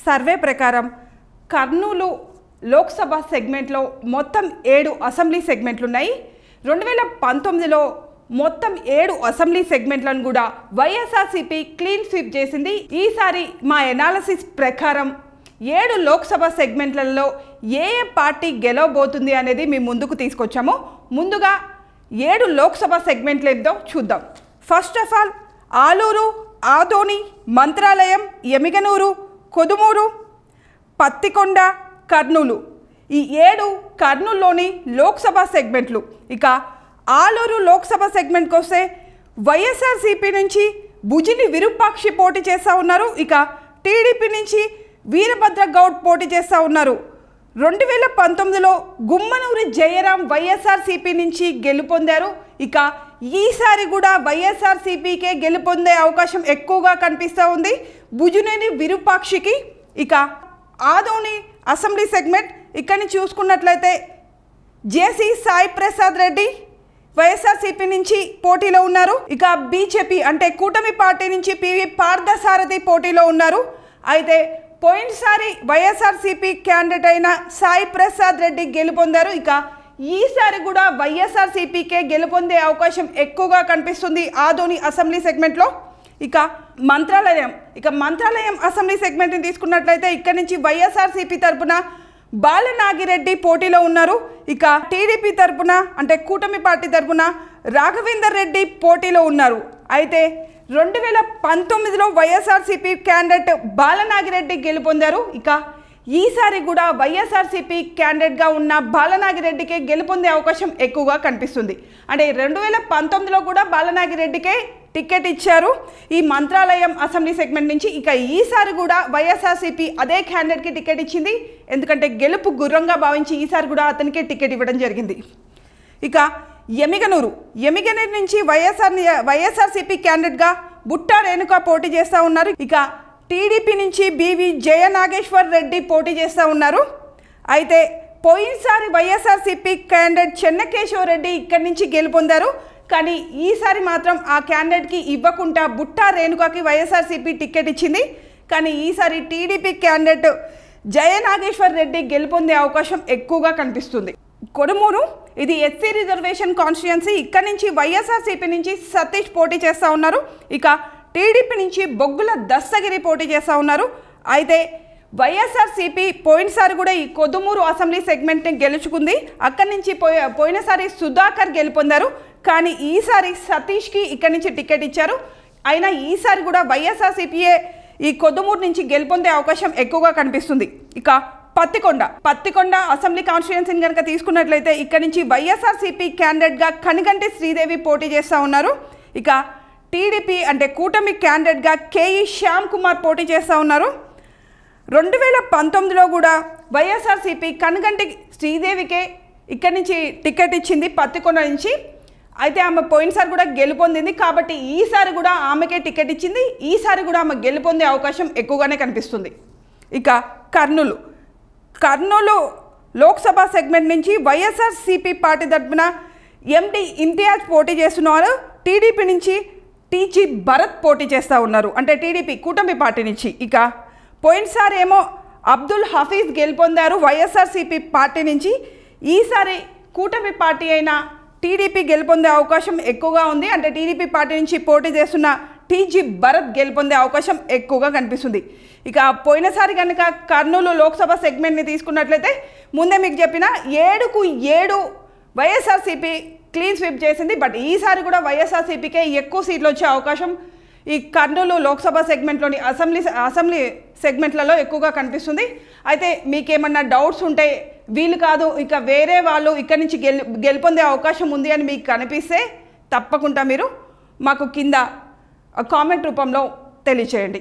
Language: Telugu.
సర్వే ప్రకారం కర్నూలు లోక్సభ సెగ్మెంట్లో మొత్తం 7 అసెంబ్లీ సెగ్మెంట్లు ఉన్నాయి. 2019లో మొత్తం 7 అసెంబ్లీ సెగ్మెంట్లను కూడా వైఎస్ఆర్సీపీ క్లీన్ స్వీప్ చేసింది. ఈసారి మా ఎనాలిసిస్ ప్రకారం 7 లోక్సభ సెగ్మెంట్లలో ఏ పార్టీ గెలవబోతుంది అనేది మీ ముందుకు తీసుకొచ్చాము. ముందుగా 7 లోక్సభ సెగ్మెంట్లు ఏందో చూద్దాం. First of all Aluru, Adoni, Mantralayam, Yemmiganur, Kodumur, Pattikonda, Kurnool ఈ 7 కర్నూలులోని లోక్సభ సెగ్మెంట్లు. ఇక ఆలూరు లోక్సభ సెగ్మెంట్కి వస్తే వైఎస్ఆర్సీపీ నుంచి భుజిని విరూపాక్షి పోటీ చేస్తూ ఉన్నారు. ఇక టీడీపీ నుంచి వీరభద్ర గౌడ్ పోటీ చేస్తూ ఉన్నారు. 2019లో గుమ్మనూరి జయరాం వైఎస్ఆర్సీపీ నుంచి గెలుపొందారు. ఇక ఈసారి కూడా వైఎస్ఆర్సీపీకే గెలుపొందే అవకాశం ఎక్కువగా కనిపిస్తూ ఉంది భుజినేని విరూపాక్షికి. ఇక ఆదోని అసెంబ్లీ సెగ్మెంట్ ఇక్కడిని చూసుకున్నట్లయితే జేసీ సాయి ప్రసాద్ రెడ్డి వైఎస్ఆర్సీపీ నుంచి పోటీలో ఉన్నారు. ఇక బీజేపీ అంటే కూటమి పార్టీ నుంచి పివి పార్థసారథి పోటీలో ఉన్నారు. అయితే పోయినసారి వైఎస్ఆర్సీపీ క్యాండిడేట్ అయిన సాయి ప్రసాద్ రెడ్డి గెలుపొందారు. ఇక ఈసారి కూడా వైఎస్ఆర్సీపీకే గెలుపొందే అవకాశం ఎక్కువగా కనిపిస్తుంది ఆదోని అసెంబ్లీ సెగ్మెంట్లో. ఇక మంత్రాలయం అసెంబ్లీ సెగ్మెంట్ని తీసుకున్నట్లయితే ఇక్కడి నుంచి వైఎస్ఆర్సీపీ తరపున బాలనాగిరెడ్డి పోటీలో ఉన్నారు. ఇక టీడీపీ తరపున అంటే కూటమి పార్టీ తరపున రాఘవేందర్ రెడ్డి పోటీలో ఉన్నారు. అయితే 2019లో వైఎస్ఆర్సీపీ క్యాండిడేట్ బాలనాగిరెడ్డి గెలుపొందారు. ఇక ఈసారి కూడా వైఎస్ఆర్సీపీ క్యాండిడేట్గా ఉన్న బాలనాగిరెడ్డికే గెలుపొందే అవకాశం ఎక్కువగా కనిపిస్తుంది. అంటే 2019లో కూడా బాలనాగిరెడ్డికే టికెట్ ఇచ్చారు ఈ మంత్రాలయం అసెంబ్లీ సెగ్మెంట్ నుంచి. ఇక ఈసారి కూడా వైఎస్ఆర్సీపీ అదే క్యాండిడేట్కి టికెట్ ఇచ్చింది. ఎందుకంటే గెలుపు గుర్రంగా భావించి ఈసారి కూడా అతనికే టికెట్ ఇవ్వడం జరిగింది. ఇక ఎమిగనూరు నుంచి వైఎస్ఆర్సీపీ క్యాండిడేట్గా బుట్టా రేణుక పోటీ చేస్తూ ఉన్నారు. ఇక టీడీపీ నుంచి బివి జయనాగేశ్వర్ రెడ్డి పోటీ చేస్తూ ఉన్నారు. అయితే పోయినసారి వైఎస్ఆర్సీపీ క్యాండిడేట్ చెన్నకేశవ రెడ్డి ఇక్కడి నుంచి గెలుపొందారు. కానీ ఈసారి మాత్రం ఆ క్యాండిడేట్కి ఇవ్వకుండా బుట్టా రేణుకకి వైఎస్ఆర్సీపీ టికెట్ ఇచ్చింది. కానీ ఈసారి టీడీపీ క్యాండిడేట్ జయనాగేశ్వర్ రెడ్డి గెలుపొందే అవకాశం ఎక్కువగా కనిపిస్తుంది. కొడుమూరు ఇది ఎస్సీ రిజర్వేషన్ కాన్స్టిట్యుయెన్సీ. ఇక్కడి నుంచి వైఎస్ఆర్సీపీ నుంచి సతీష్ పోటీ చేస్తూ ఉన్నారు. ఇక టీడీపీ నుంచి బొగ్గుల దస్తగిరి పోటీ చేస్తూ ఉన్నారు. అయితే వైఎస్ఆర్సీపీ పోయినసారి కూడా ఈ కొదుమూరు అసెంబ్లీ సెగ్మెంట్ని గెలుచుకుంది. అక్కడి నుంచి పోయినసారి సుధాకర్ గెలుపొందారు. కానీ ఈసారి సతీష్కి ఇక్కడి నుంచి టికెట్ ఇచ్చారు. అయినా ఈసారి కూడా వైఎస్ఆర్సీపీయే ఈ కొదుమూరు నుంచి గెలుపొందే అవకాశం ఎక్కువగా కనిపిస్తుంది. ఇక పత్తికొండ అసెంబ్లీ కాన్స్టిట్యుయెన్సీని కనుక తీసుకున్నట్లయితే ఇక్కడ నుంచి వైఎస్ఆర్సీపీ క్యాండిడేట్గా కనిగంటి శ్రీదేవి పోటీ చేస్తూ ఉన్నారు. ఇక టీడీపీ అంటే కూటమి క్యాండిడేట్గా కేఈ శ్యామ్ కుమార్ పోటీ చేస్తూ ఉన్నారు. 2019లో కూడా వైఎస్ఆర్సీపీ కనిగంటి శ్రీదేవికే ఇక్కడి నుంచి టికెట్ ఇచ్చింది పత్తికొండ నుంచి. అయితే ఆమె పోయినసారి కూడా గెలుపొందింది. కాబట్టి ఈసారి కూడా ఆమెకే టికెట్ ఇచ్చింది. ఈసారి కూడా ఆమె గెలుపొందే అవకాశం ఎక్కువగానే కనిపిస్తుంది. ఇక కర్నూలు లోక్సభ సెగ్మెంట్ నుంచి వైఎస్ఆర్సీపీ పార్టీ తరపున ఎండి ఇంతియాజ్ పోటీ చేస్తున్నారు. టీడీపీ నుంచి టీజీ భరత్ పోటీ చేస్తూ ఉన్నారు అంటే టీడీపీ కూటమి పార్టీ నుంచి. ఇక పోయినసారి ఏమో అబ్దుల్ హఫీజ్ గెలుపొందారు వైఎస్ఆర్సీపీ పార్టీ నుంచి. ఈసారి కూటమి పార్టీ అయిన టీడీపీ గెలుపొందే అవకాశం ఎక్కువగా ఉంది. అంటే టీడీపీ పార్టీ నుంచి పోటీ చేస్తున్న టీజీ భరత్ గెలుపొందే అవకాశం ఎక్కువగా కనిపిస్తుంది. ఇక పోయినసారి కనుక కర్నూలు లోక్సభ సెగ్మెంట్ని తీసుకున్నట్లయితే ముందే మీకు చెప్పిన 7కు 7 వైఎస్ఆర్సీపీ క్లీన్ స్వీప్ చేసింది. బట్ ఈసారి కూడా వైఎస్ఆర్సీపీకే ఎక్కువ సీట్లు వచ్చే అవకాశం ఈ కర్నూలు లోక్సభ సెగ్మెంట్లోని అసెంబ్లీ సెగ్మెంట్లలో ఎక్కువగా కనిపిస్తుంది. అయితే మీకేమన్నా డౌట్స్ ఉంటే వీళ్ళు కాదు ఇక వేరే వాళ్ళు ఇక్కడి నుంచి గెలుపొందే అవకాశం ఉంది అని మీకు కనిపిస్తే తప్పకుండా మీరు మాకు కింద కామెంట్ రూపంలో తెలియచేయండి.